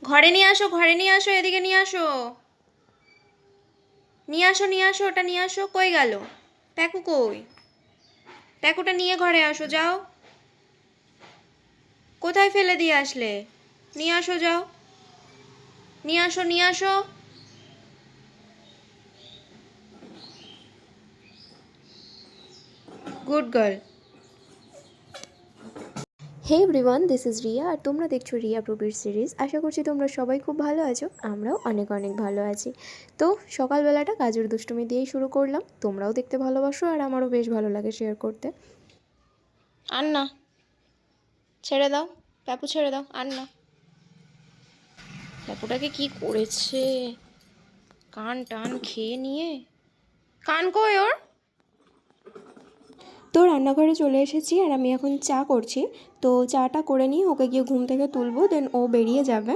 ঘরে নিয়ে আসো, ঘরে নিয়ে আসো, এদিকে নিয়ে আসো, নিয়ে আসো, নিয়ে আসো, ওটা নিয়ে আসো। কই গেল প্যাকু? কই প্যাকুটা? নিয়ে ঘরে আসো, যাও। কোথায় ফেলে দিয়ে আসলে? নিয়ে আসো, যাও, নিয়ে আসো, নিয়ে আসো। Good girl. Hey everyone, this is Riya, আর তোমরা দেখছো রিয়া প্রবীর সিরিজ। আশা করছি তোমরা সবাই খুব ভালো আছো, আমরাও অনেক অনেক ভালো আছি। তো সকালবেলাটা কাজের দুষ্টুমি দিয়েই শুরু করলাম। তোমরাও দেখতে ভালোবাসো, আর আমারও বেশ ভালো লাগে শেয়ার করতে। আর না, ছেড়ে দাও প্যাপু, ছেড়ে দাও, আর না। প্যাপুটাকে কি করেছে? কান টান খেয়ে নিয়ে। কান কই ওর? তো রান্নাঘরে চলে এসেছি, আর আমি এখন চা করছি। তো চাটা করে নিয়ে ওকে গিয়ে ঘুম থেকে তুলবো, দেন ও বেরিয়ে যাবে।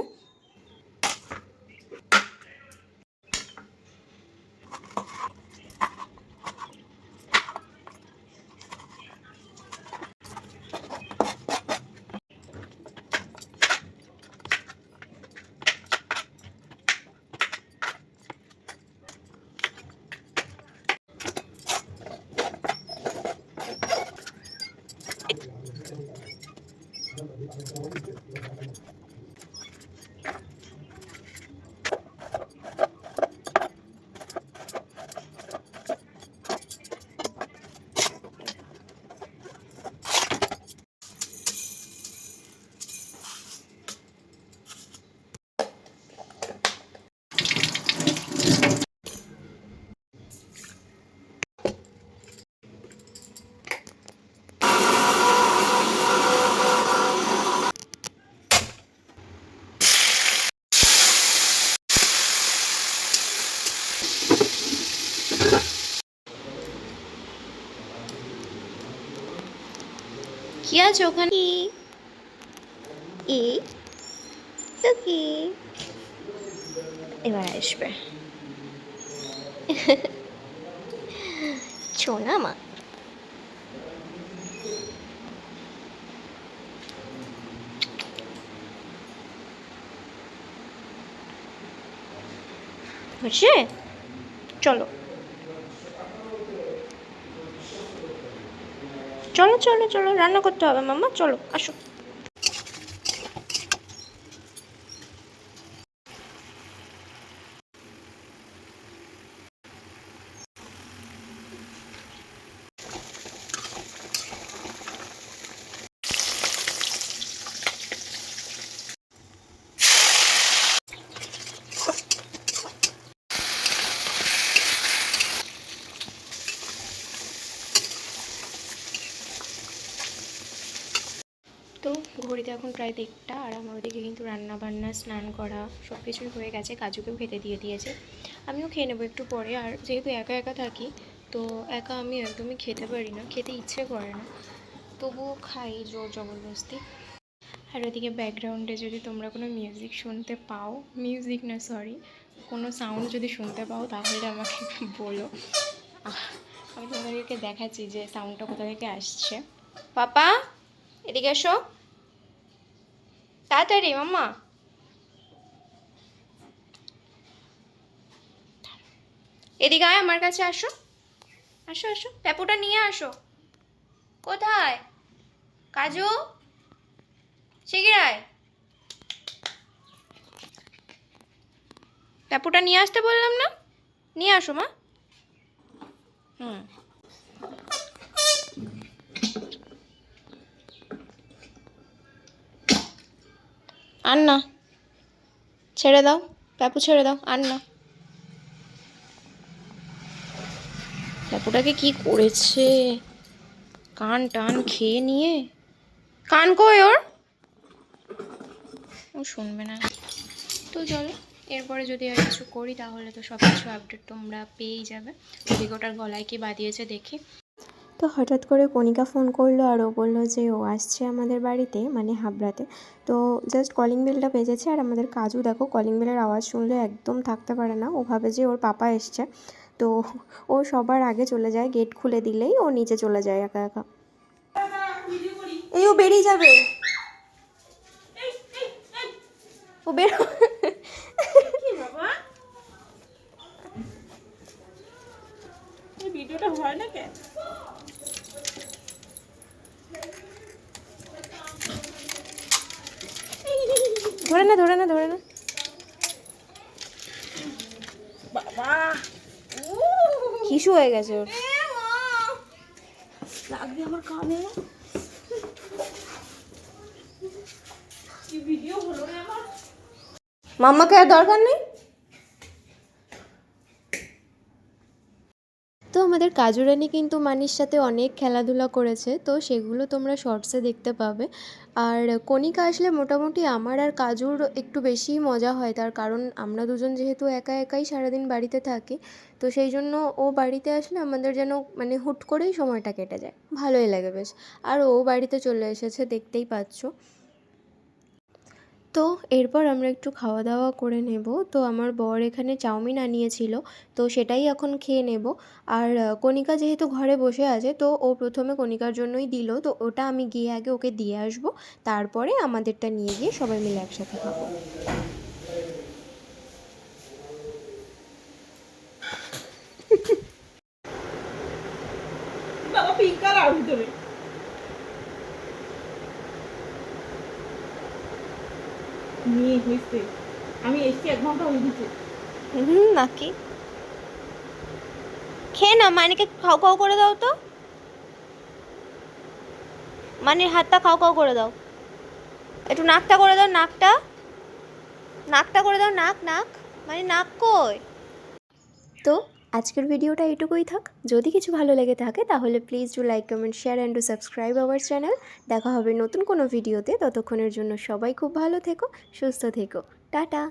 কি আছে ওখানে? এই তো কি এবার আসবে সোনা মা। হচ্ছে, চলো চলো চলো চলো, রান্না করতে হবে মাম্মা, চলো আসো। তো ঘড়িতে এখন প্রায় 1টা, আর আমার ওদিকে কিন্তু রান্না বান্না স্নান করা সব কিছুই হয়ে গেছে। কাজুকেও খেতে দিয়ে দিয়েছে, আমিও খেয়ে নেবো একটু পরে। আর যেহেতু একা একা থাকি, তো একা আমি একদমই খেতে পারি না, খেতে ইচ্ছে করে না, তবুও খাই জোর জবরদস্তি। আর ওদিকে ব্যাকগ্রাউন্ডে যদি তোমরা কোনো মিউজিক শুনতে পাও, মিউজিক না সরি, কোনো সাউন্ড যদি শুনতে পাও, তাহলে আমাকে বলো। আমি তোমাদেরকে দেখাচ্ছি যে সাউন্ডটা কোথা থেকে আসছে। পাপা এদিকে এসো তাড়াতাড়ি, মাম্মা এদিকে আয়, আমার কাছে আসো, আসো আসো, প্যাপুটা নিয়ে আসো। কোথায় কাজু? শিগগির আয়, প্যাপুটা নিয়ে আসতে বললাম না, নিয়ে আসো মা। হুম, আর না, ছেড়ে দাও প্যাপু, ছেড়ে দাও, আর না। প্যাপুটাকে কি করেছে? কান টান খেয়ে নিয়ে। কান কই ওর? ও শুনবে না। তো চলো, এরপরে যদি আর কিছু করি তাহলে তো সব কিছু আপডেট তোমরা পেয়েই যাবে। ওদিকে ওটার গলায় কি বাঁধিয়েছে দেখি। তো হঠাৎ করে কণিকা ফোন করলো, আর ও বললো যে ও আসছে আমাদের বাড়িতে, মানে হাবড়াতে। তো জাস্ট কলিং বেলটা বেজেছে, আর আমাদের কাজু দেখো কলিং বেলের আওয়াজ শুনলে একদম থাকতে পারে না, ও ভাবে যে ওর পাপা এসছে। তো ও সবার আগে চলে যায়, গেট খুলে দিলেই ও নিচে চলে যায় একা একা। এই ও বেরিয়ে যাবে। ও বের কি বাবা এই ভিডিওটা হয় না কেন? ধরে না ধরে না ধরে না। বাবা হিসু হয়ে গেছে ওর। লাগবে আমার কানে। কি ভিডিও হলো রে আমার। মাম্মাকে আর দরকার নেই। তো আমাদের কাজু রানী কিন্তু মানির সাথে অনেক খেলাধুলা করেছে, তো সেগুলো তোমরা শর্টসে দেখতে পাবে। আর কণিকা আসলে মোটামুটি আমার আর কাজুর একটু বেশিই মজা হয়, তার কারণ আমরা দুজন যেহেতু একা একাই সারাদিন বাড়িতে থাকি, তো সেই জন্য ও বাড়িতে আসলে আমাদের যেন মানে হুট করেই সময়টা কেটে যায়, ভালোই লাগে বেশ। আর ও বাড়িতে চলে এসেছে, দেখতেই পাচ্ছ। তো এরপর আমরা একটু খাওয়া দাওয়া করে নেব। তো আমার বর এখানে চাউমিন আনিয়েছিল, তো সেটাই এখন খেয়ে নেব। আর কণিকা যেহেতু ঘরে বসে আছে, তো ও প্রথমে কণিকার জন্যই দিল, তো ওটা আমি গিয়ে আগে ওকে দিয়ে আসবো, তারপরে আমাদেরটা নিয়ে গিয়ে সবাই মিলে একসাথে খাবো। বাবা পিঙ্ক কালার ভিতরে নিয়ে হয়েছে। আমি এসছি 1 ঘন্টা হয়ে গেছে। নাকি খেয়ে না, মানিকে খাও খাও করে দাও তো, মানির হাতটা খাও খাও করে দাও, একটু নাকটা করে দাও, নাকটা নাকটা করে দাও, নাক নাক, মানে নাক কই। তো আজকের ভিডিওটা এটুকুই থাক। যদি কিছু ভালো লেগে থাকে তাহলে please do like comment share and do subscribe our channel. দেখা হবে নতুন কোনো ভিডিওতে, ততক্ষণের জন্য সবাই খুব ভালো থেকো, সুস্থ থেকো, টাটা।